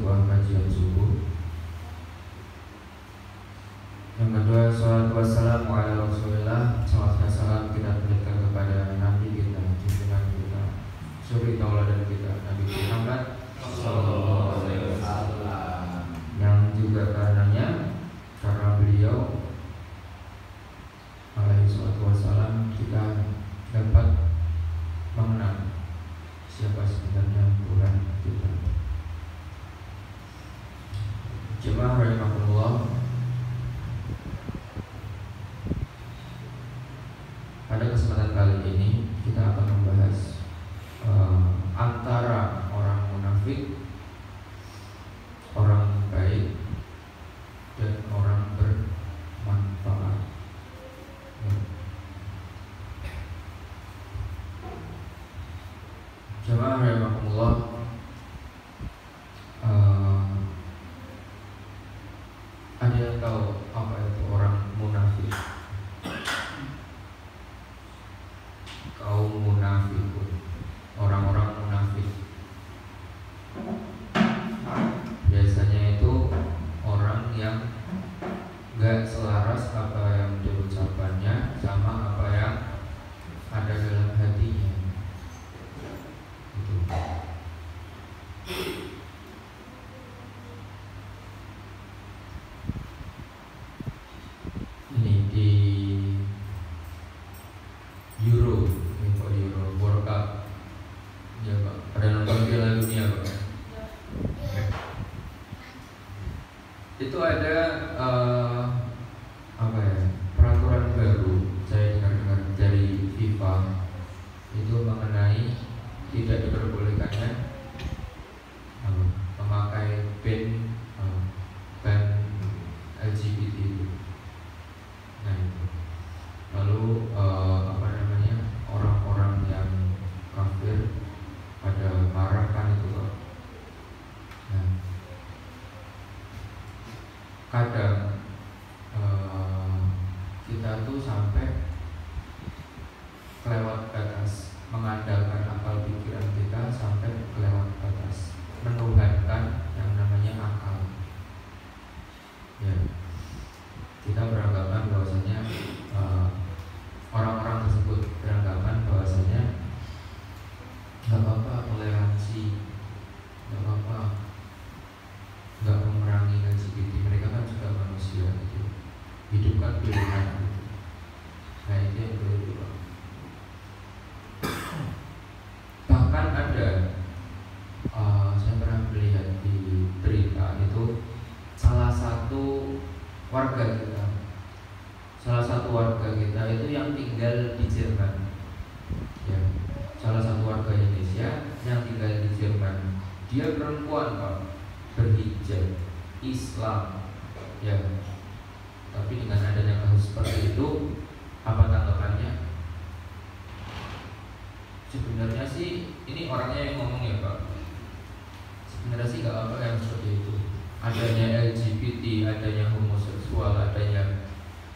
sebuah kajian subuh. Yang kedua, salatu wassalamu ala rasulillah. Salam dan salam kita berikan kepada Nabi kita, junjungan kita, suri tauladan kita, Nabi Muhammad sallallahu alaihi wasallam, yang juga karena beliau alaihi salatu wassalam kita dapat mengenal siapa sebenarnya Tuhan kita. Jemaah rahimakumullah, pada kesempatan kali ini kita akan membahas antara orang munafik, orang baik, dan orang bermanfaat. Jemaah rahimakumullah, ada yang tahu apa itu orang munafik? Kaum munafikun, orang-orang munafik. Biasanya itu orang yang gak selaras apa yang diucapannya sama apa yang ada dalam hatinya. Gitu. Ini di Euro World Cup, ya Pak. Pada nonton Piala Dunia Pak. Itu ada apa ya, peraturan baru saya dengar dari FIFA itu mengenai tidak diperbolehkannya memakai ban LGBT itu. Nah itu. Lalu apa namanya, orang-orang yang kafir pada marah kan itu Pak. Nah, kadang kita tuh sampai kelewat batas, mengandalkan akal pikiran kita sampai kelewat batas, menuhankan yang namanya akal. Ya, kita beranggapan bahwasanya orang-orang tersebut beranggapan bahwasanya nggak apa-apa toleransi, nggak apa-apa nggak memerangi LGBT, mereka kan juga manusia gitu. Hidup kan pilihan gitu. Nah itu yang kedua. Bahkan ada saya pernah melihat di berita itu salah satu warga kita itu yang tinggal di Jerman, ya, salah satu warga Indonesia yang tinggal di Jerman. Dia perempuan Pak, berhijab Islam, ya. Tapi dengan adanya kasus seperti itu, apa tanggapannya? Sebenarnya sih ini orangnya yang ngomong ya Pak. Sebenarnya sih gak apa yang seperti itu. Adanya LGBT, adanya homoseksual, adanya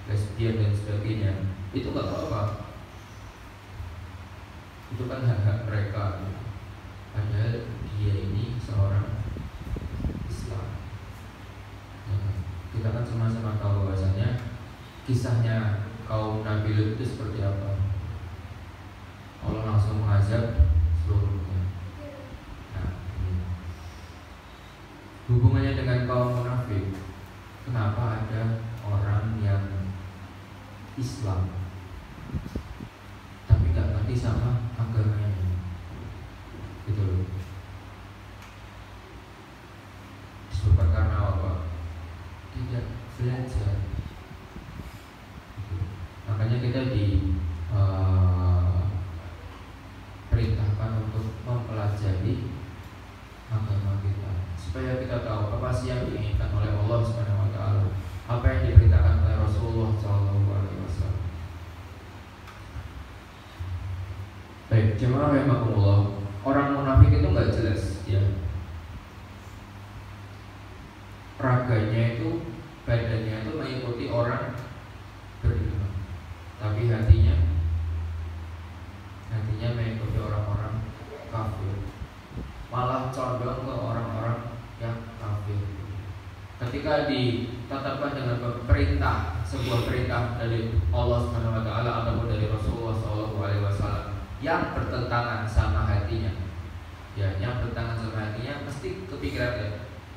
lesbian dan sebagainya, itu gak apa-apa. Itu kan hak-hak mereka. Padahal dia ini seorang Islam. Kita kan sama-sama tahu bahwasanya kisahnya kaum Nabi Lut itu seperti apa. Allah langsung mengazab seluruhnya. Nah, ini. Hubungannya dengan kaum munafik, kenapa ada orang yang Islam tapi gak ngerti sama agamanya, gitu loh. Disebabkan karena apa? Tidak belajar. Makanya kita perintahkan untuk mempelajari agama kita, supaya kita tahu apa sih yang diinginkan oleh Allah Subhanahu wa taala, apa yang diperintahkan oleh Rasulullah SAW. Baik, jemaah rahimakumullah, orang munafik itu nggak jelas, ya. Raganya itu, badannya itu mengikuti orang beriman, tapi hatinya mengikuti orang-orang kafir, malah condong ke orang-orang yang kafir. tadi tetaplah dengan perintah, sebuah perintah dari Allah Subhanahu wa taala ataupun dari Rasulullah SAW yang bertentangan sama hatinya. Ya, yang bertentangan sama hatinya pasti kepikiran ya,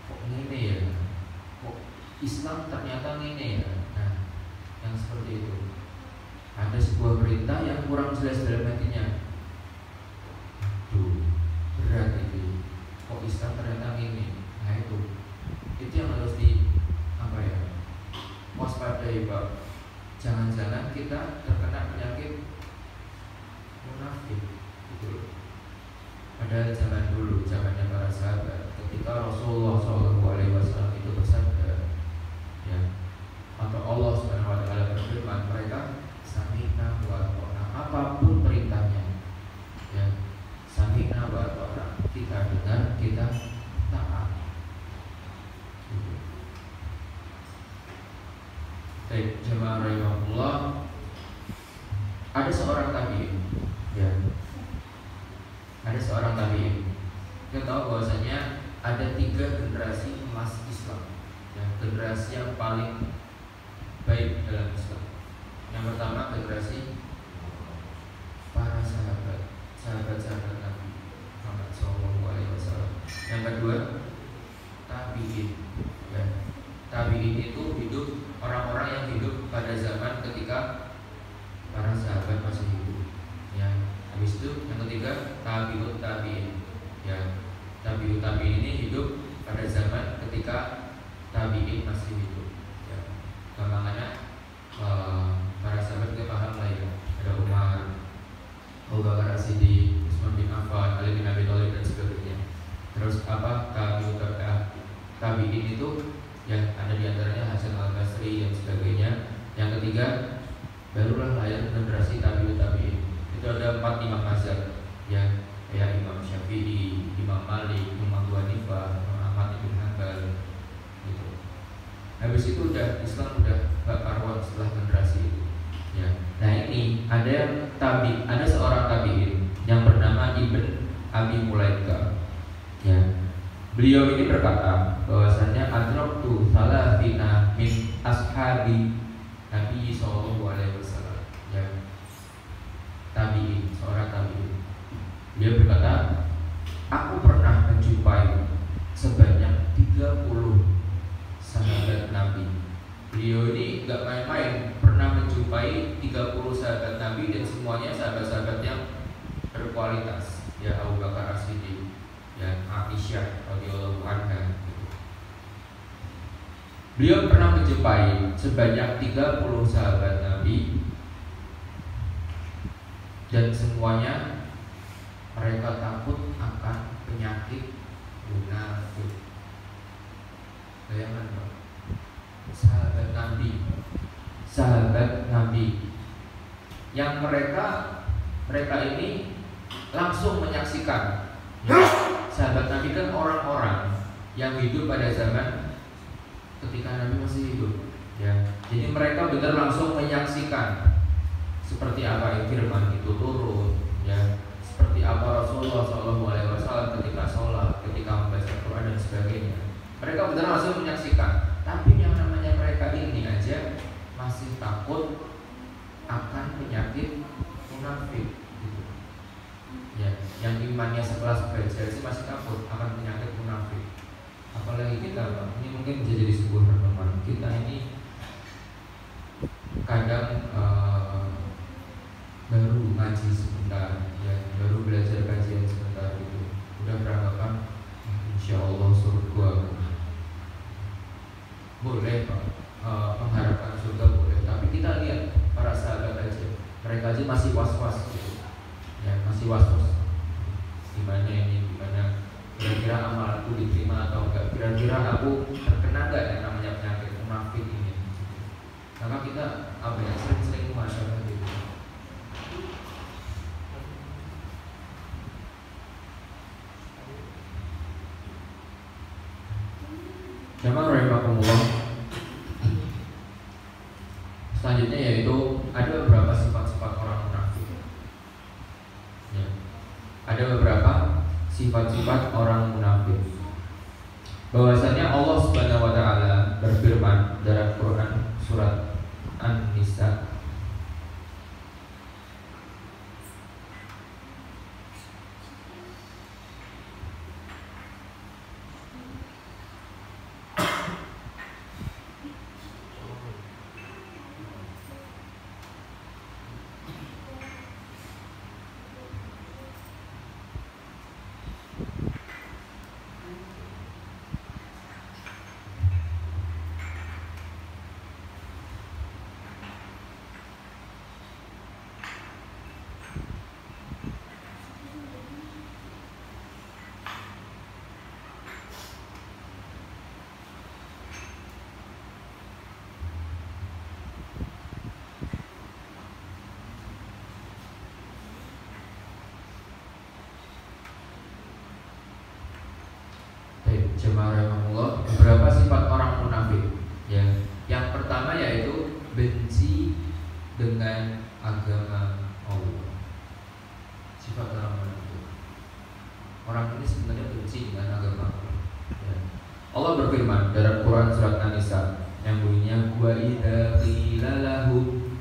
kok ngene ya? Kok Islam ternyata ngene ya? Nah, yang seperti itu. Ada sebuah perintah yang kurang jelas dalam hatinya. Aduh, berat itu. Kok Islam ternyata ngene? Nah, itu yang harus waspadai, Pak. Jangan-jangan kita terkena penyakit munafik gitu loh. Padahal zaman dulu, zamannya para sahabat, ketika Rasulullah SAW itu bersabda, ya, atau Allah Subhanahu wa taala berfirman, mereka sami'na wa ata'na, apapun perintahnya, ya, sami'na wa ata'na, kita dengar, kita taat. Baik, jemaah rahimahullah, ada seorang tabi'in, ya, ada seorang tabi'in. Kita tahu bahwasanya ada 3 generasi emas Islam, ya, generasi yang paling baik dalam Islam. Yang pertama generasi para sahabat Nabi Muhammad SAW. Yang kedua tabi'in, ya. Tabi'in itu hidup, orang-orang yang hidup pada zaman ketika para sahabat masih hidup. Ya, habis itu yang ketiga tabi'ut tabi'in. Ya, tabi'ut tabi'in ini hidup pada zaman ketika tabi'in masih hidup. Ya, gampangannya para sahabat kita paham lah ya. Ada Umar, Abu Bakar As-Siddiq, Utsman bin Affan, Ali bin Abi Thalib dan sebagainya. Terus apa tabi'in itu? Yang ada di antaranya Hasan Al-Basri dan sebagainya. Yang ketiga barulah lahir generasi tabi'ut tabi'in. Itu ada 4 imam mazhab, ya, kayak Imam Syafi'i, Imam Malik, Imam Abu Hanifah, Imam Ahmad bin Hanbal gitu. Habis itu Islam udah gak karuan setelah generasi itu, ya. Nah, ini ada seorang tabi'in yang bernama Ibn Abi Mulaika, ya. Beliau ini berkata bahwasanya adraktu salatina min ashabi Nabi sallallahu alaihi wasallam, ya. Tabi'in, seorang tabi'in. Dia berkata, aku pernah menjumpai sebanyak 30 sahabat Nabi. Beliau ini enggak main-main, pernah menjumpai 30 sahabat Nabi dan semuanya sahabat-sahabat yang berkualitas. Ya, Abu Bakar As-Siddiq, ya, Aisyah radhiyallahu anha. Beliau pernah menjumpai sebanyak 30 sahabat Nabi dan semuanya mereka takut akan penyakit munafik. Bayangkan, Pak, sahabat Nabi yang mereka ini langsung menyaksikan. Sahabat Nabi kan orang-orang yang hidup pada zaman ketika Nabi masih hidup, ya. Jadi mereka benar langsung menyaksikan seperti apa firman itu turun, ya. Seperti apa Rasulullah SAW ketika sholat, ketika membaca Quran dan sebagainya. Mereka benar langsung menyaksikan. Tapi yang namanya mereka ini aja masih takut akan penyakit munafik. Ya, yang imannya sekelas baja sih masih takut akan penyakit munafik. Apalagi kita, Pak, ini mungkin bisa jadi sebuah renungan. Kita ini kadang baru ngaji sebentar, ya, baru belajar kajian sebentar gitu, udah beranggapan insya Allah surga. Boleh, Pak, mengharapkan surga boleh, tapi kita lihat para sahabat aja, mereka aja masih was-was gitu. Ya, masih was-was. Gimana ini, gimana kira-kira amalku diterima atau enggak, kira-kira aku terkena enggak yang namanya penyakit munafik ini. Maka kita sering-sering masyarakat gitu. Jamaah rahimakumullah. Selanjutnya yaitu ada beberapa sifat-sifat orang munafik. Ya. Ada beberapa sifat-sifat orang munafik. Bahwasanya Allah Subhanahu wa taala berfirman dalam Quran surat An-Nisa jemaah rahimahullah, beberapa sifat orang munafik ya. Yang pertama yaitu benci dengan agama Allah. Sifat orang munafik, orang ini sebenarnya benci dengan agama Allah ya. Allah berfirman dalam Quran surat An-Nisa yang bunyinya wa idza qila lahum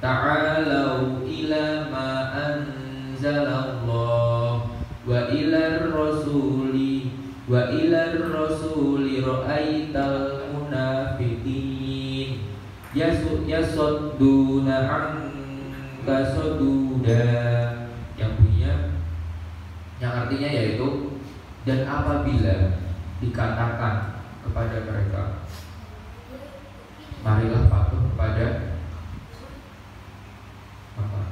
ta'alau ila ma anzalallah wa ilar rasuli wa ilar rasuli ra'aital munafiqin yasudduna anka sududa, yang bunyinya, yang artinya yaitu dan apabila dikatakan kepada mereka marilah patuh kepada apa?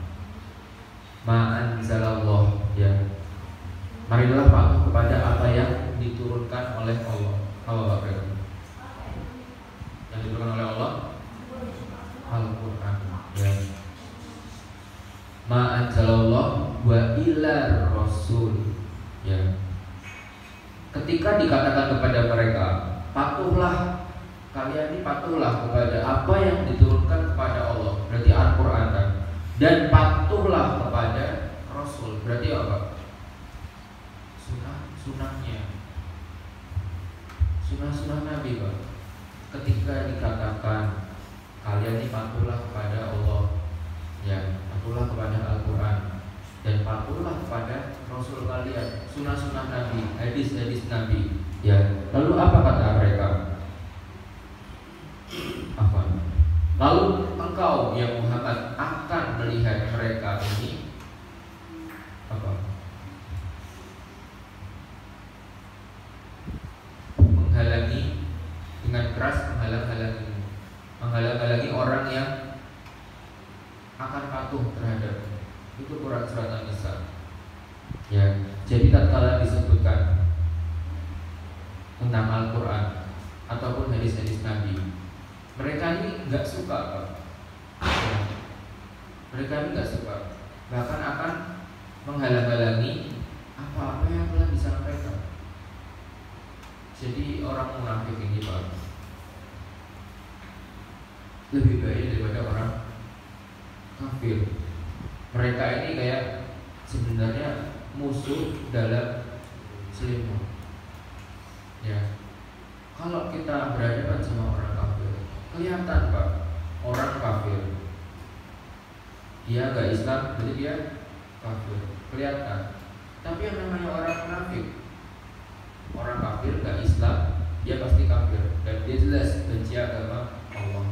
Ma'anzalallah ya. Marilah patuh kepada apa yang diturunkan oleh Allah. Apa Bapak? Yang diturunkan oleh Allah Al-Quran ya. Ma'anzalallah wa ilar rasul ya. Ketika dikatakan kepada mereka patuhlah, kalian ini patuhlah kepada apa yang diturunkan kepada Allah, berarti Al-Quran kan? Dan patuhlah kepada Rasul, berarti apa? Sunahnya, sunah Nabi Pak. Ketika dikatakan kalian ini patuhlah kepada Allah ya, patuhlah kepada Al-Quran dan patuhlah kepada Rasul kalian, sunah Nabi, hadis Nabi ya. Lalu apa kata mereka? Apa? Lalu engkau ya Muhammad akan melihat mereka ini apa? Menghalangi dengan keras, menghalang-halangi orang yang akan patuh terhadap itu. Quran surat An-Nisa ya. Jadi tatkala disebutkan tentang Al-Quran ataupun hadis-hadis Nabi, mereka ini nggak suka Pak ya. Mereka ini nggak suka, bahkan akan menghalang-halangi apa yang telah disampaikan. Jadi orang munafik ini Pak lebih baik daripada orang kafir. Mereka ini kayak sebenarnya musuh dalam selimut ya. Kalau kita berhadapan sama orang kafir, kelihatan Pak, orang kafir dia gak Islam, berarti dia kafir, kelihatan. Tapi yang namanya orang munafik, orang kafir gak Islam, dia pasti kafir dan dia jelas benci agama Allah.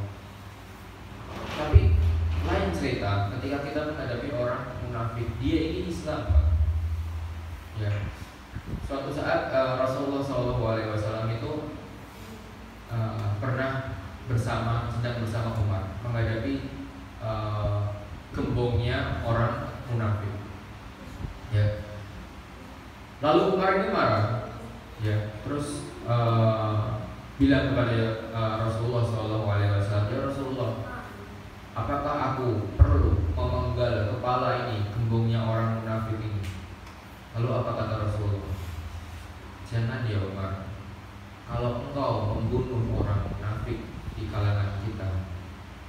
Tapi lain cerita ketika kita menghadapi orang munafik, dia ini Islam Pak ya. Suatu saat Rasulullah SAW itu pernah sedang bersama Umar menghadapi gembongnya orang munafik ya. Lalu Umar ini marah ya, terus bilang kepada Rasulullah SAW, ya Rasulullah, apakah aku perlu memenggal kepala ini, gembongnya orang munafik ini? Lalu apa kata Rasulullah? Jangan ya Umar, kalau engkau membunuh orang munafik di kalangan kita,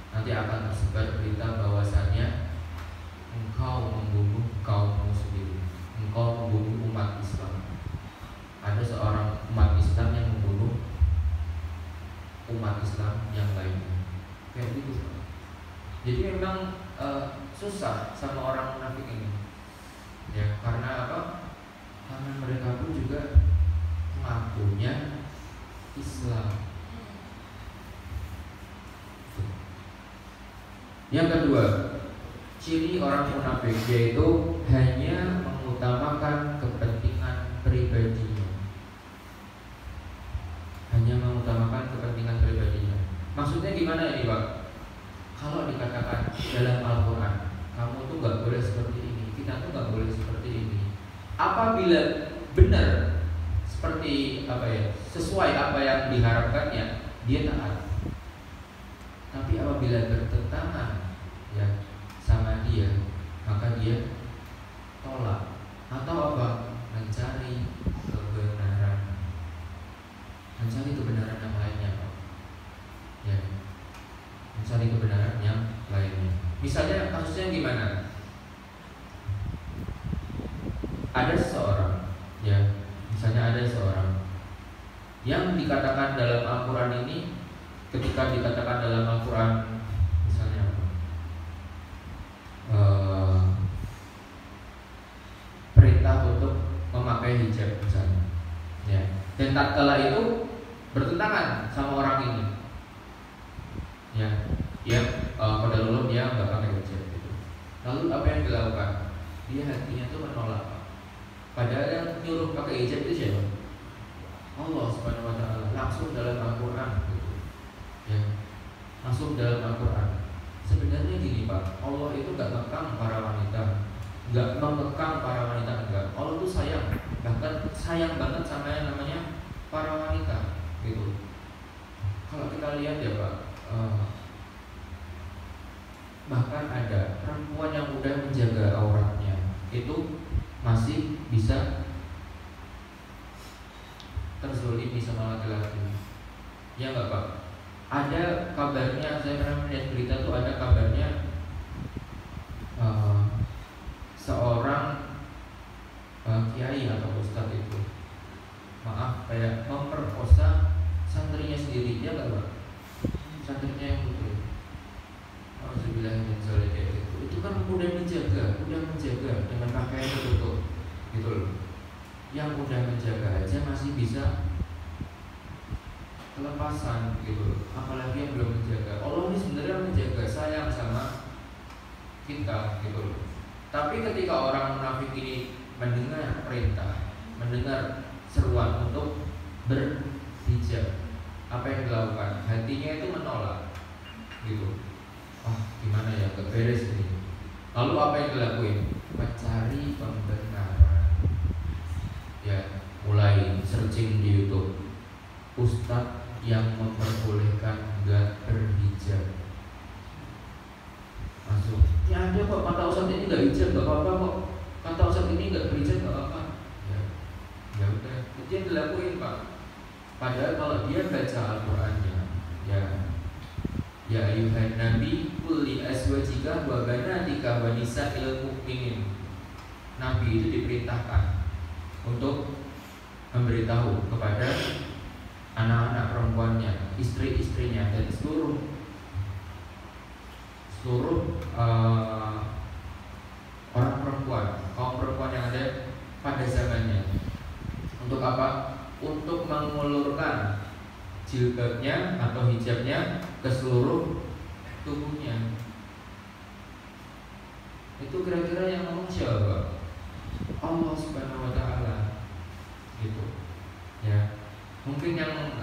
nanti akan tersebar berita bahwasannya engkau membunuh kaummu sendiri, engkau membunuh umat Islam. Ada seorang umat Islam yang membunuh Islam yang lainnya. Kayak gitu. Jadi memang susah sama orang munafik ini. Ya, karena apa? Karena mereka pun juga mengakunya Islam. Yang kedua, ciri orang munafik yaitu hanya mengutamakan kepentingan pribadinya. Hanya mengutamakan kepentingan pribadinya. Maksudnya gimana ini, Pak? Kalau dikatakan dalam Al-Quran, kamu tuh gak boleh seperti ini, kita tuh gak boleh seperti ini. Apabila benar seperti apa ya, sesuai apa yang diharapkannya, dia taat. Tapi apabila bertentangan ya sama dia, maka dia tolak atau apa? Mencari kebenaran. Mencari kebenaran yang lainnya, Pak. Ya. Mencari kebenaran yang lainnya. Misalnya kasusnya gimana? Ada seseorang, ya, misalnya ada seseorang yang dikatakan dalam Al-Quran ini, ketika dikatakan dalam Al-Quran, misalnya perintah untuk memakai hijab, misalnya, ya, dan tatkala itu bertentangan sama orang ini, ya, pada lulus dia nggak pakai hijab gitu. Lalu apa yang dilakukan? Dia hatinya tuh menolak. Padahal yang nyuruh pakai hijab itu siapa? Allah Subhanahu Wa Taala langsung dalam Al-Quran gitu. Ya, langsung dalam Al-Quran. Sebenarnya gini, Pak, Allah itu nggak mengekang para wanita, nggak mengekang para wanita, enggak. Allah tuh sayang, bahkan sayang banget sama yang namanya para wanita gitu. Kalau kita lihat ya, Pak, bahkan ada perempuan yang udah menjaga auratnya itu masih bisa terzolimi sama laki-laki. Ya enggak, Pak? Ada kabarnya, saya pernah melihat berita tuh, ada kabarnya seorang kiai atau ustadz itu, maaf, kayak memperkosa santrinya sendiri. Ya enggak, Pak? Santrinya yang putri. Alhamdulillah, kayak gitu. Itu kan udah menjaga dengan pakaian tertutup, gitu loh. Yang udah menjaga aja masih bisa kelepasan, gitu. Apalagi yang belum menjaga. Allah ini sebenarnya menjaga, sayang sama kita, gitu loh. Tapi ketika orang munafik ini mendengar perintah, mendengar seruan untuk berhijab, apa yang dilakukan? Hatinya itu menolak, gitu. Gimana ya, gak beres ini. Lalu apa yang dilakuin? Mencari pembenaran. Ya, mulai searching di YouTube, ustadz yang memperbolehkan gak berhijab. Masuk. Ya ada kok, kata ustadz ini gak hijab, gak apa-apa kok. Kata ustadz ini gak berhijab, gak apa-apa. Ya udah, itu yang dilakuin, Pak. Padahal kalau dia baca Al-Qurannya, ya ayuhan nabi kulli azwajika wa banatika wa nisa'il mu'minin. Nabi itu diperintahkan untuk memberitahu kepada anak-anak perempuannya, istri-istrinya, dan seluruh orang perempuan, kaum perempuan yang ada pada zamannya. Untuk apa? Untuk mengulurkan jilbabnya atau hijabnya ke seluruh tubuhnya. Itu kira-kira yang ngomong siapa? Allah Subhanahu Wa Taala, gitu. Ya, mungkin yang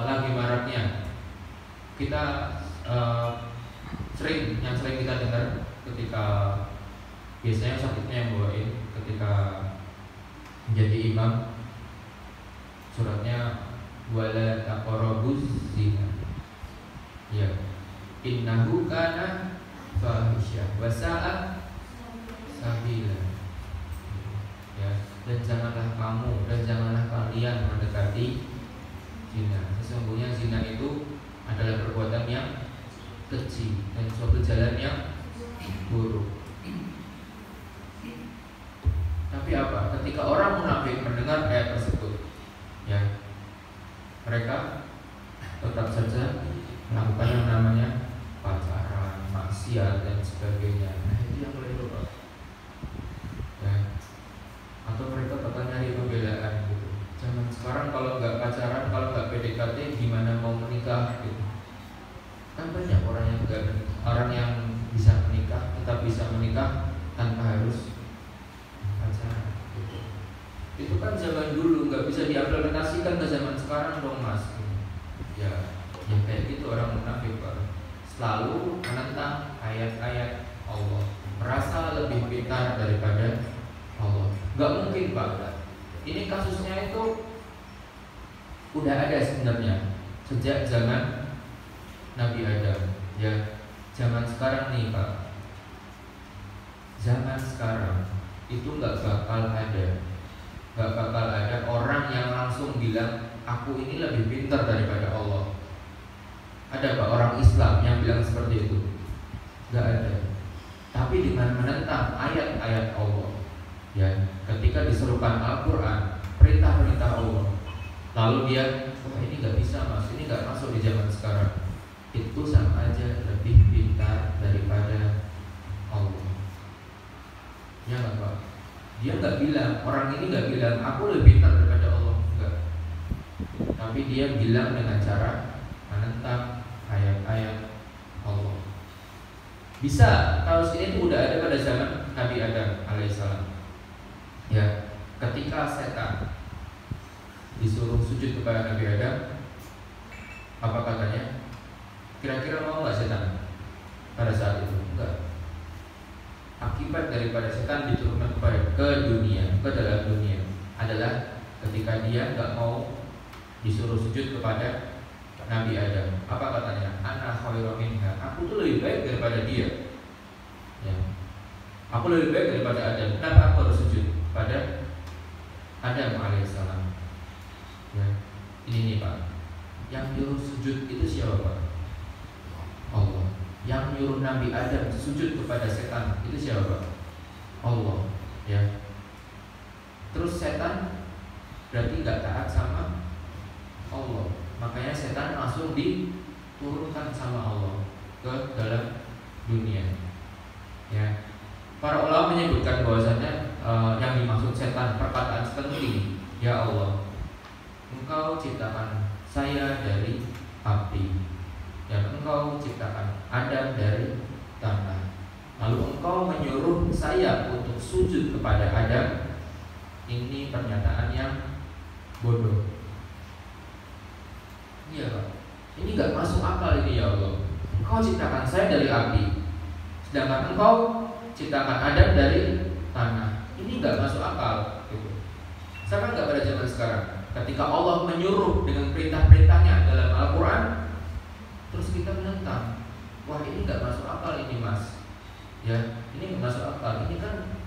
lagi maraknya kita sering kita dengar ketika biasanya sakitnya yang bawain ketika menjadi imam, suratnya wala taqrabuz zina. Ya, innahu kana fahisyah wa sa'a sabila. Ya, dan janganlah kalian mendekati zina. Sesungguhnya zina itu adalah perbuatan yang keji dan suatu jalan yang buruk. Tapi apa? Ketika orang munafik mendengar ayat tersebut, ya, mereka tetap saja sebagainya. Nah itu yang keliru Pak. Ya. Atau mereka bakal nyari pembelaan gitu. Zaman sekarang kalau nggak pacaran, kalau nggak PDKT, gimana mau menikah gitu. Kan banyak orang yang bisa menikah, tetap bisa menikah tanpa harus pacaran gitu. Itu kan zaman dulu, nggak bisa diimplementasikan ke zaman sekarang dong Mas. Ya kayak gitu orang munafik Pak. Selalu menentang ayat-ayat Allah, merasa lebih pintar daripada Allah. Nggak mungkin Pak. Ini kasusnya itu udah ada sebenarnya sejak zaman Nabi Adam. Ya, zaman sekarang nih Pak. Zaman sekarang itu nggak bakal ada orang yang langsung bilang aku ini lebih pintar daripada Allah. Ada Pak orang Islam yang bilang seperti itu? Nggak ada. Tapi dengan menentang ayat-ayat Allah, ya, ketika diserukan Al-Quran, perintah-perintah Allah, lalu dia, wah ini nggak bisa Mas, ini nggak masuk di zaman sekarang. Itu sama aja lebih pintar daripada Allah. Ya nggak Pak? Dia nggak bilang, orang ini nggak bilang aku lebih pintar daripada Allah, enggak. Tapi dia bilang dengan cara menentang ayat-ayat Allah. Bisa, kasus ini udah ada pada zaman Nabi Adam alaihissalam. Ya, ketika setan disuruh sujud kepada Nabi Adam, apa katanya? Kira-kira mau nggak setan pada saat itu? Enggak. Akibat daripada setan diturunkan ke dunia, ke dalam dunia adalah ketika dia nggak mau disuruh sujud kepada Nabi Adam. Apa katanya? Ana khairum minha. Aku tuh lebih baik daripada dia. Ya. Aku lebih baik daripada Adam. Kenapa aku harus sujud pada Adam alaihissalam? Ya. Ini nih Pak. Yang nyuruh sujud itu siapa Pak? Allah. Yang nyuruh Nabi Adam sujud kepada setan itu siapa Pak? Allah. Ya. Terus setan berarti nggak taat sama Allah. Makanya setan langsung diturunkan sama Allah ke dalam dunia. Ya. Para ulama menyebutkan bahwasanya yang dimaksud setan, perkataan setan ini, ya Allah, Engkau ciptakan saya dari api, dan Engkau ciptakan Adam dari tanah. Lalu Engkau menyuruh saya untuk sujud kepada Adam. Ini pernyataan yang bodoh. Iya Pak, ini gak masuk akal ini ya Allah. Engkau ciptakan saya dari api, sedangkan Engkau ciptakan Adam dari tanah. Ini gak masuk akal gitu. Sama gak pada zaman sekarang, ketika Allah menyuruh dengan perintah-perintahnya dalam Al-Quran, terus kita menentang. Wah ini gak masuk akal ini Mas. Ya, ini gak masuk akal. Ini kan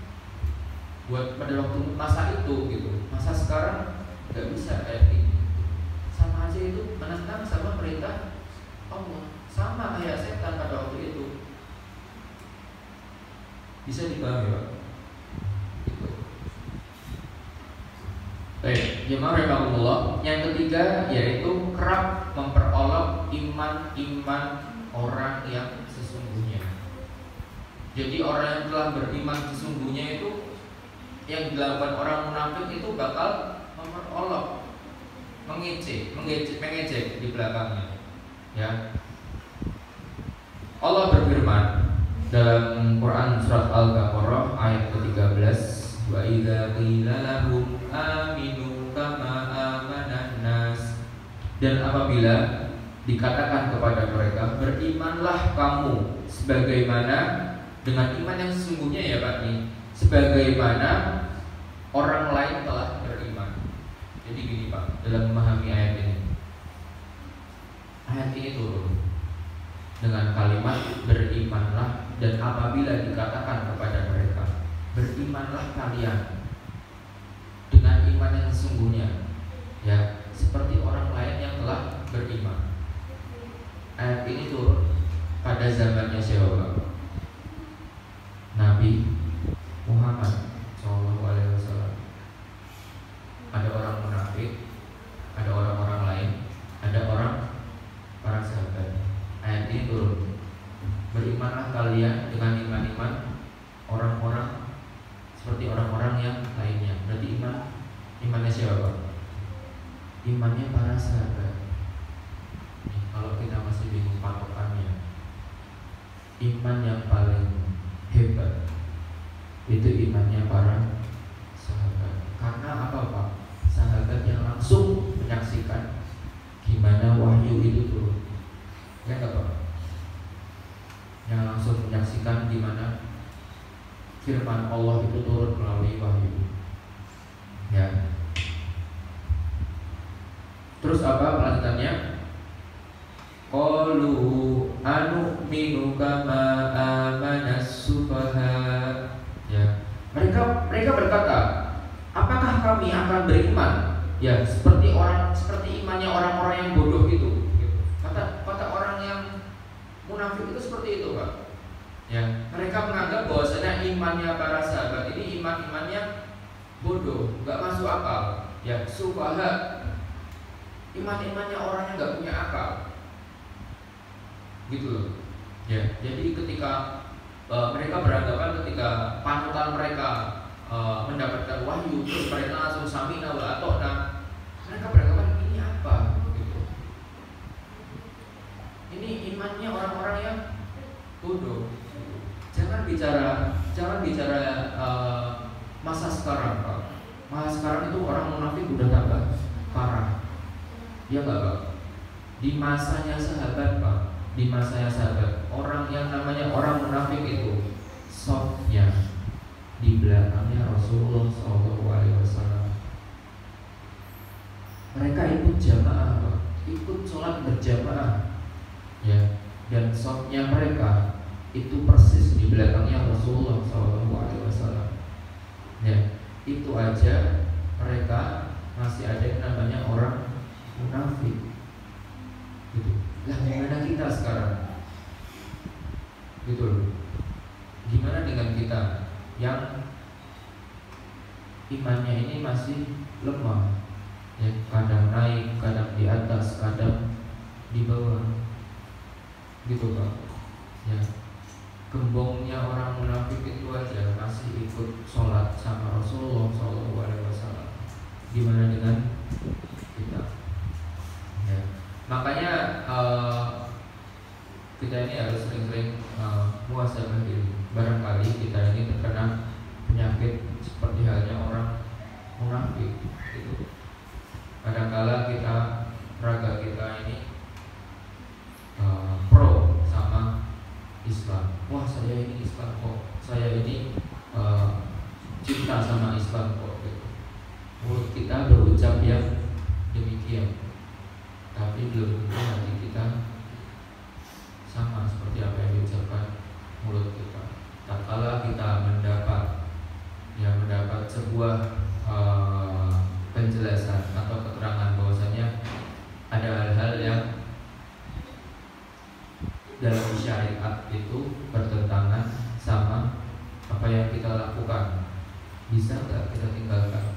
buat pada waktu masa itu gitu. Masa sekarang gak bisa kayak ini. Sama aja itu menentang sama perintah Allah. Sama kayak setan pada waktu itu. Bisa dipahami Pak? Gitu. Baik, jemaah rahimahullah. Yang ketiga yaitu kerap memperolok iman orang yang sesungguhnya. Jadi orang yang telah beriman sesungguhnya itu, yang dilakukan orang munafik itu bakal memperolok, mengejek di belakangnya. Ya. Allah berfirman dalam Quran surat Al-Baqarah ayat ke-13, wa idza qila lahum aminu kama amanan nas, dan apabila dikatakan kepada mereka berimanlah kamu sebagaimana, dengan iman yang sesungguhnya ya Pak nih, sebagaimana orang lain telah beriman. Jadi gini Pak, dalam memahami ayat ini turun dengan kalimat berimanlah, dan apabila dikatakan kepada mereka berimanlah kalian dengan iman yang sesungguhnya, ya seperti orang lain yang telah beriman. Ayat ini turun pada zamannya siapa? Nabi Muhammad SAW. Ada orang munafik, ada orang-orang lain, ada para sahabat. Ayat ini turun, beriman berimanlah kalian dengan iman-iman orang-orang seperti orang-orang yang lainnya. Berarti imannya siapa? Imannya para sahabat. Nih, kalau kita masih bingung patokannya, iman yang paling hebat itu imannya para sahabat. Karena apa Pak? Sahabat yang langsung menyaksikan gimana wahyu itu turun. Ya enggak Pak? Yang langsung menyaksikan gimana firman Allah itu turun melalui wahyu. Ya. Terus apa lanjutannya? Qalu anu'minu kama amanas sufaha. Ya. Mereka berkata, apakah kami akan beriman? Ya, seperti imannya orang-orang yang bodoh itu. Kata orang yang munafik itu seperti itu, Pak. Ya, mereka menganggap bahwasanya imannya para sahabat ini imannya bodoh, nggak masuk akal. Ya, sufaha, imannya orang yang nggak punya akal, gitu loh. Ya, jadi ketika mereka beranggapan ketika panutan mereka mendapatkan wahyu, terus mereka langsung samina wa ata'na, mereka beranggapan ini apa? Gitu. Ini imannya orang-orang yang bodoh. Jangan bicara masa sekarang, Pak. Masa sekarang itu orang munafik udah tambah parah. Ya enggak, Pak? Di masanya sahabat, Pak. Di masanya sahabat, orang yang namanya orang munafik itu softnya di belakangnya Rasulullah SAW. Mereka ikut jamaah, Pak. Ikut sholat berjamaah. Ya, dan softnya mereka itu persis di belakangnya Rasulullah SAW. Ya, itu aja mereka masih ada yang namanya orang munafik. Gitu. Lah gimana kita sekarang? Gitu loh. Gimana dengan kita yang imannya ini masih lemah? Ya, kadang naik, kadang di atas, kadang di bawah. Gitu Pak. Ya. Gembongnya orang munafik itu aja masih ikut sholat sama Rasulullah SAW. Gimana dengan kita? Ya. Makanya kita ini harus sering-sering muhasabah diri. Barangkali kita ini terkena penyakit seperti halnya orang munafik. Gitu. Kadang-kala kita raga kita ini pro sama Islam. Wah, saya ini Islam kok. Saya ini cinta sama Islam kok. Gitu. Mulut kita berucap yang demikian, tapi belum tentu hati kita sama seperti apa yang diucapkan mulut kita. Tak kala kita mendapat sebuah penjelasan atau keterangan bahwasanya ada hal-hal yang dalam syariat itu bertentangan sama apa yang kita lakukan, bisa nggak kita tinggalkan?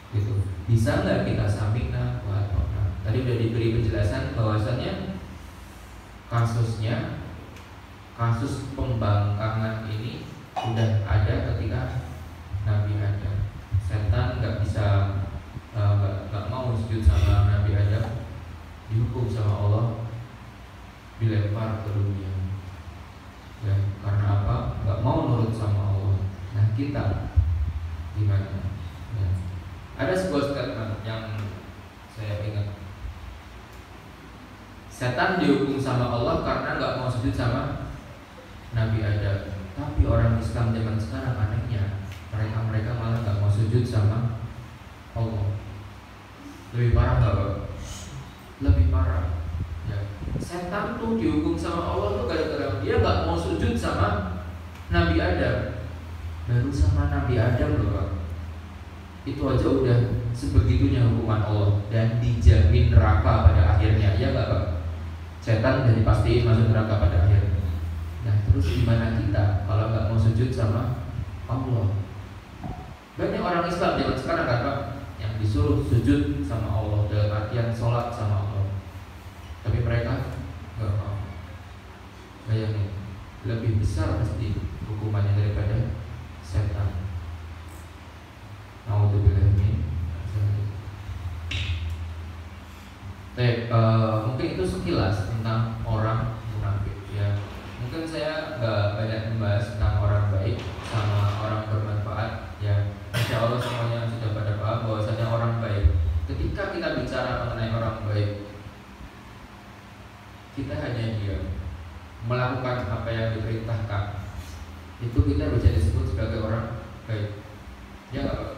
Gitu. Bisa nggak kita samina wa ata'na? Tadi sudah diberi penjelasan bahwasanya kasus pembangkangan ini sudah ada ketika Nabi Adam. Setan nggak bisa nggak mau sujud sama Nabi Adam, dihukum sama Allah, dilempar ke dunia. Ya, karena apa? Nggak mau nurut sama Allah. Nah, kita gimana? Ya. Ada sebuah statement yang saya ingat. Setan dihukum sama Allah karena nggak mau sujud sama Nabi Adam. Tapi orang Islam zaman sekarang anehnya, mereka malah nggak mau sujud sama Allah. Lebih parah nggak, Pak? Lebih parah. Ya. Setan tuh dihukum sama Allah tuh gara-gara dia nggak mau sujud sama Nabi Adam. Baru sama Nabi Adam loh, Pak. Itu aja udah sebegitunya hukuman Allah dan dijamin neraka pada akhirnya. Ya nggak, Pak? Setan udah dipastiin masuk neraka pada akhirnya. Nah, terus gimana kita kalau nggak mau sujud sama Allah? Banyak orang Islam zaman sekarang kan, Pak, yang disuruh sujud sama Allah dalam artian sholat sama Allah, tapi mereka nggak mau. Bayangin, lebih besar pasti hukumannya daripada setan. Nauzubillah min dzalik. Mungkin itu sekilas tentang orang munafik ya. Mungkin saya nggak banyak membahas tentang orang baik sama orang bermanfaat ya. Insya Allah semuanya sudah pada paham bahwasanya orang baik. Ketika kita bicara mengenai orang baik, kita hanya diam, melakukan apa yang diperintahkan, itu kita bisa disebut sebagai orang baik. Ya nggak Pak?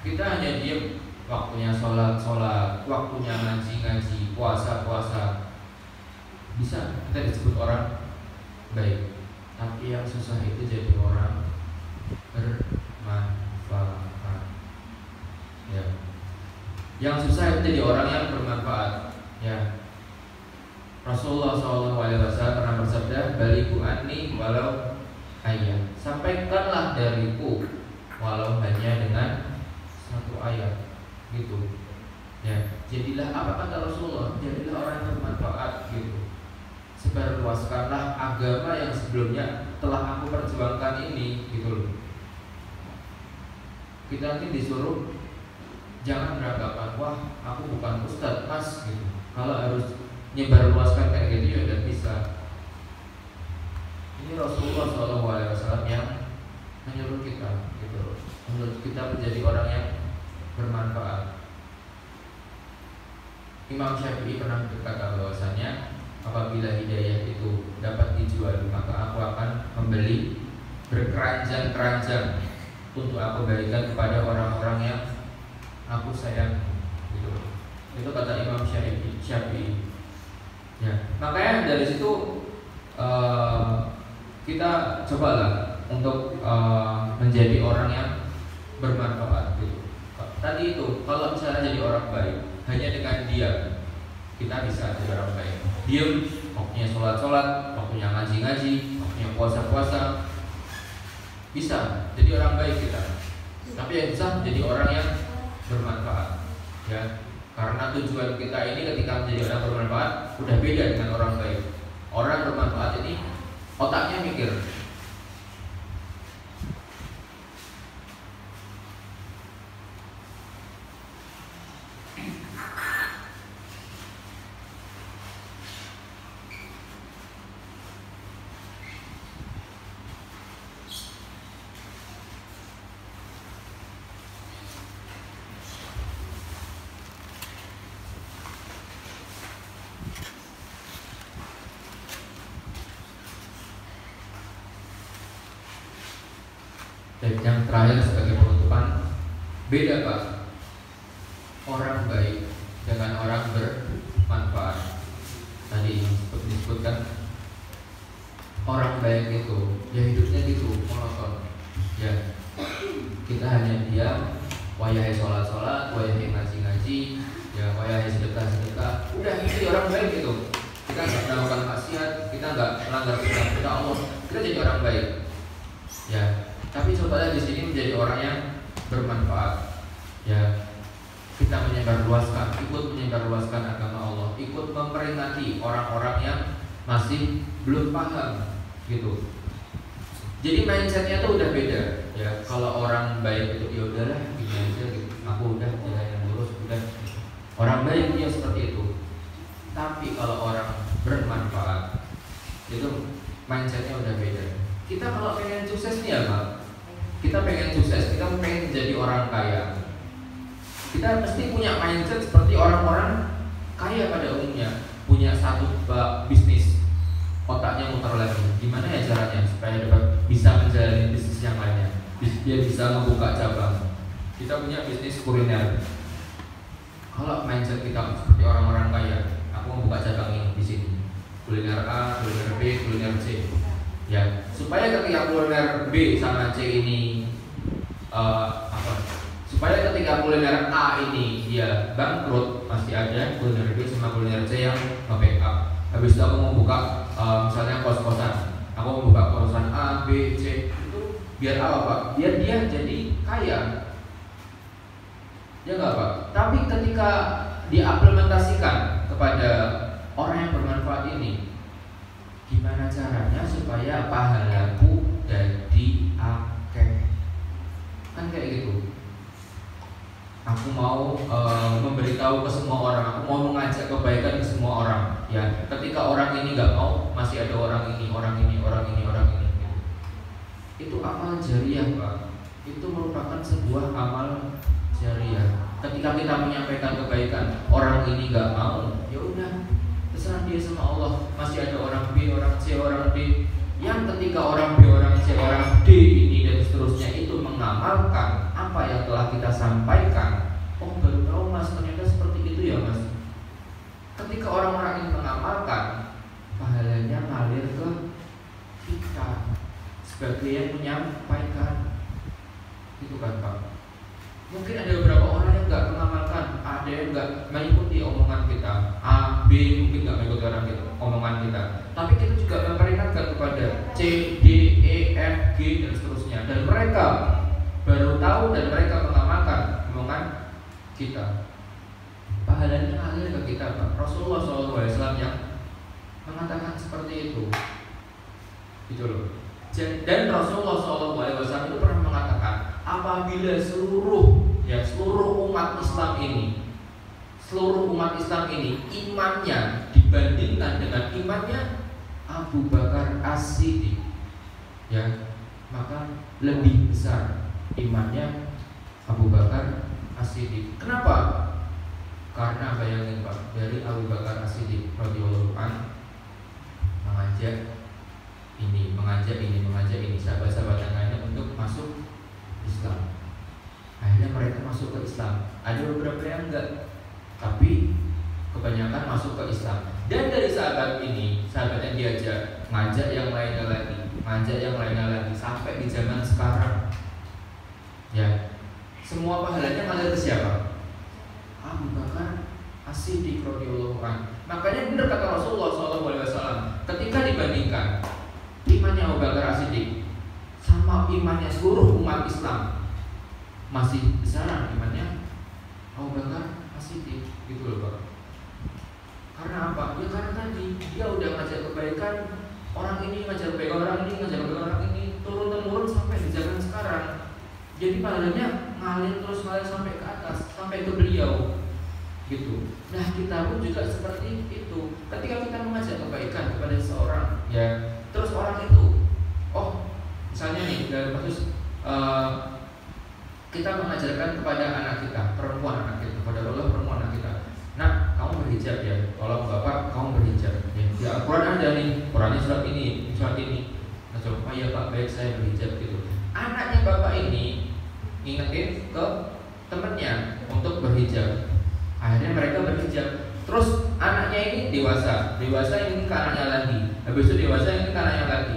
Kita hanya diam, waktunya sholat, waktunya ngaji, puasa, bisa kita disebut orang baik. Tapi yang susah itu jadi orang bermanfaat ya. Yang susah itu jadi orang yang bermanfaat ya. Rasulullah SAW pernah bersabda, "Balighu anni walau ayat." Sampaikanlah dariku walau hanya dengan satu ayat gitu ya. Jadilah, apa kata Rasulullah, jadilah orang yang bermanfaat gitu. Sebarluaskanlah agama yang sebelumnya telah aku perjuangkan ini gitu loh. Kita nanti disuruh jangan beranggapan, wah aku bukan ustadz mas gitu. Kalau harus nyebarluaskan kayak gitu ya udah bisa. Ini Rasulullah SAW yang menyuruh kita gitu, menurut kita menjadi orang yang bermanfaat. Imam Syafi'i pernah berkata bahwasanya apabila hidayah itu dapat dijual, maka aku akan membeli berkeranjang-keranjang untuk aku bagikan kepada orang-orang yang aku sayang gitu. Itu kata Imam Syafi'i ya. Makanya dari situ kita cobalah untuk menjadi orang yang bermanfaat gitu. Tadi itu kalau misalnya jadi orang baik hanya dengan diam, kita bisa jadi orang baik. Diam, waktunya sholat, waktunya ngaji, waktunya puasa, bisa jadi orang baik kita. Tapi yang bisa jadi orang yang bermanfaat ya. Karena tujuan kita ini ketika menjadi orang bermanfaat udah beda dengan orang baik. Orang bermanfaat ini otaknya mikir. Dan yang terakhir sebagai penutupan, beda Pak orang baik dengan orang bermanfaat. Tadi seperti disebutkan, orang baik itu ya hidupnya gitu monoton ya. Kita hanya diam, wayahe sholat, wayahe ngaji ya, wayahe sedekah. Udah itu orang baik gitu. Kita nggak melakukan maksiat, kita nggak melanggar perintah Allah, kita jadi orang baik ya. Tapi cobalah di sini menjadi orang yang bermanfaat ya. Kita ikut menyebarluaskan agama Allah, ikut memperingati orang-orang yang masih belum paham gitu. Jadi mindsetnya tuh udah beda ya. Kalau orang baik itu ya udahlah gini aja gitu, aku udah jalan yang lurus udah. Orang baik dia seperti itu. Tapi kalau orang bermanfaat itu mindsetnya udah beda. Kita kalau pengen sukses nih ya Pak, kita pengen sukses, kita pengen jadi orang kaya, kita mesti punya mindset seperti orang-orang kaya pada umumnya. Punya satu bisnis, otaknya muter lagi, gimana ya caranya supaya dapat bisa menjalani bisnis yang lainnya, dia bisa membuka cabang. Kita punya bisnis kuliner. Kalau mindset kita seperti orang-orang kaya, aku membuka cabang ini di sini, kuliner A, kuliner B, kuliner C ya, supaya ketika kuliner B sama C ini supaya ketika kuliner A ini dia bangkrut, pasti ada kuliner B sama kuliner C yang nge-backup. Habis itu aku mau buka misalnya kos-kosan, aku mau buka kosan A, B, C, itu biar apa Pak? Biar dia jadi kaya ya nggak Pak? Tapi ketika diimplementasikan kepada orang yang bermanfaat ini, gimana caranya supaya pahalaku dadi akeh. Kan kayak gitu. Aku mau memberitahu ke semua orang, aku mau mengajak kebaikan ke semua orang. Ya, ketika orang ini nggak mau, masih ada orang ini, orang ini, orang ini, orang ini. Gitu. Itu amal jariah, Pak. Itu merupakan sebuah amal jariah. Ketika kita menyampaikan kebaikan, orang ini nggak mau, ya udah, terserah dia sama Allah. Masih ada orang B, orang C, orang D. Yang ketika orang B, orang C, orang D ini dan seterusnya itu mengamalkan apa yang telah kita sampaikan, oh baru tahu Mas, ternyata seperti itu ya Mas. Ketika orang-orang ini mengamalkan, pahalanya ngalir ke kita sebagai yang menyampaikan. Itu kan Pak. Mungkin ada beberapa orang yang nggak mengamalkan, ada yang nggak mengikuti omongan kita, A, B mungkin nggak mengikuti omongan kita. Tapi kita juga memperingatkan kepada C, D, E, F, G dan seterusnya. Dan mereka baru tahu dan mereka mengamalkan omongan kita. Pahalanya ngalir ke kita, Pak. Rasulullah SAW yang mengatakan seperti itu. Gitu loh. Dan Rasulullah SAW itu pernah mengatakan, apabila seluruh umat Islam ini imannya dibandingkan dengan imannya Abu Bakar As-Siddiq, ya, maka lebih besar imannya Abu Bakar As-Siddiq. Kenapa? Karena bayangin Pak, dari Abu Bakar As-Siddiq radhiyallahu anhu mengajak ini sahabat-sahabat yang lainnya untuk masuk Islam. Akhirnya mereka masuk ke Islam. Ada beberapa yang enggak, tapi kebanyakan masuk ke Islam. Dan dari sahabat yang diajak ngajak yang lainnya lagi sampai di zaman sekarang. Ya, semua pahalanya ngalir ke siapa? Abu Bakar As-Siddiq radhiyallahu anhu. Makanya benar kata Rasulullah SAW, ketika dibandingkan imannya Abu Bakar As-Siddiq sama imannya seluruh umat Islam, masih besaran imannya Abu Bakar As-Siddiq, gitu loh Pak. Karena apa? Ya karena tadi dia udah ngajak kebaikan, orang ini ngajar kebaikan, orang ini ngajar kebaikan, orang ini turun-temurun sampai di zaman sekarang. Jadi pahalanya ngalir sampai ke atas, sampai ke beliau, gitu. Nah kita pun juga seperti itu. Ketika kita mengajak kebaikan kepada seseorang, ya, terus orang itu, oh, misalnya nih dalam kasus kita mengajarkan kepada anak kita, perempuan anak kita, kepada Allah perempuan anak kita, nah kamu berhijab ya, tolong bapak kamu berhijab. Ya, di Al-Quran ada nih, Qurannya surat ini. Nah coba ya Pak, baik saya berhijab gitu. Anaknya bapak ini ngingetin ke temennya untuk berhijab. Akhirnya mereka berhijab. Terus anaknya ini dewasa ingin ke anaknya lagi, habis itu dewasa ingin ke anaknya lagi.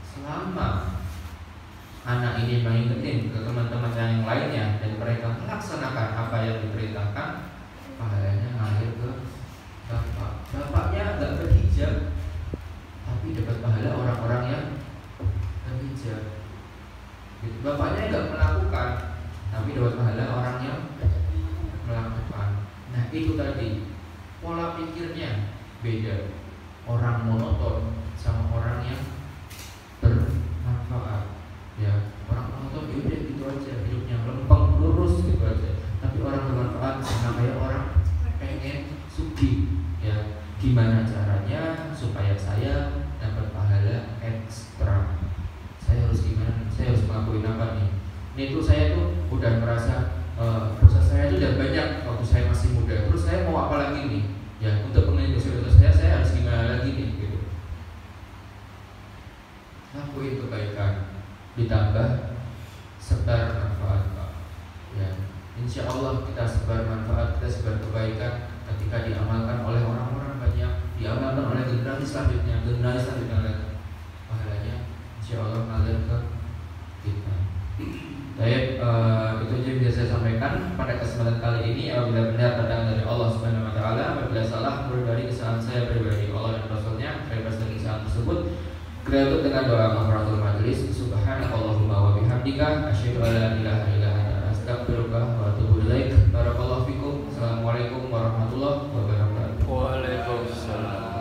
Selama anak ini mengingetin ke teman-teman yang lainnya dan mereka melaksanakan apa yang diperintahkan, pahalanya ngalir ke bapak. Bapaknya nggak berhijab, tapi dapat pahala orang-orang yang berhijab. Bapaknya nggak melakukan, tapi dapat pahala orang yang melakukan. Nah itu tadi, pola pikirnya beda. Orang monoton sama orang yang bermanfaat. Ya, orang monoton ya udah gitu aja, hidupnya lempeng lurus gitu aja. Tapi orang bermanfaat sama kayak orang pengen sugih. Ya, gimana caranya supaya saya dapat pahala ekstra? Saya harus gimana? Saya harus ngelakuin apa nih? Ini tuh saya tuh udah merasa dosa saya itu udah banyak waktu saya masih muda. Terus saya mau apa lagi nih? Ya, untuk menghindari dosa saya harus gimana lagi nih? Gitu. Lakuin kebaikan, ditambah sebar manfaat, Pak. Ya, insya Allah kita sebar manfaat, kita sebar kebaikan ketika diamalkan oleh orang-orang banyak, diamalkan oleh generasi selanjutnya lagi. Pahalanya insya Allah ngalir ke kita. Baik, itu aja yang bisa saya sampaikan pada kesempatan kali ini. Apabila benar datang dari Allah Subhanahu Wa Taala, apabila salah dari kesalahan saya pribadi, Allah dan Rasulnya, bebas dari kesalahan tersebut. Kita tutup dengan doa kafaratul majelis. Subhanakallahumma wa bihamdika, asyhadu an la ilaha illa anta, astaghfiruka wa atubu ilaik. Barakallahu fikum. Assalamualaikum warahmatullahi wabarakatuh. Waalaikumsalam.